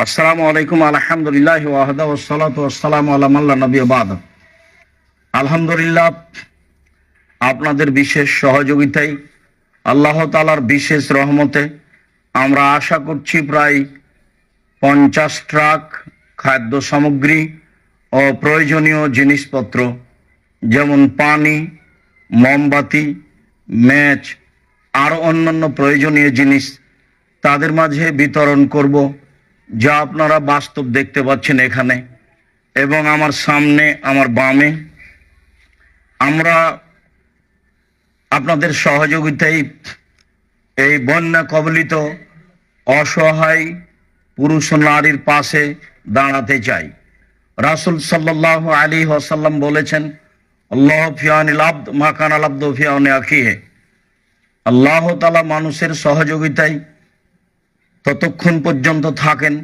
আসসালামু আলাইকুম আলহামদুলিল্লাহ ওয়াহদা ওয়াসসালাতু ওয়াসসালামু আলা মান লা নবিয়্যা বা'দা। আলহামদুলিল্লাহ, আপনাদের বিশেষ সহযোগিতায়, আল্লাহ তাআলার বিশেষ রহমতে আমরা আশা করছি প্রায় 50 ট্রাক খাদ্য সামগ্রী ও প্রয়োজনীয় জিনিসপত্র যেমন পানি, মোমবাতি, ম্যাচ আর অন্যান্য প্রয়োজনীয় জিনিস তাদের মাঝে বিতরণ করব, যা আপনারা বাস্তব দেখতে পাচ্ছেন এখানে এবং আমার সামনে, আমার বামে। আমরা আপনাদের সহযোগিতায় এই বন্যা কবলিত অসহায় পুরুষ ও নারীর পাশে দাঁড়াতে চাই। রাসূল সাল্লাল্লাহু আলাইহি ওয়াসাল্লাম বলেছেন, আল্লাহ ফি আউনিল আবদ মা কানাল আবদু ফি আউনি আখিহি। আল্লাহ তাআলা মানুষের সহযোগিতায় ততক্ষণ পর্যন্ত থাকেন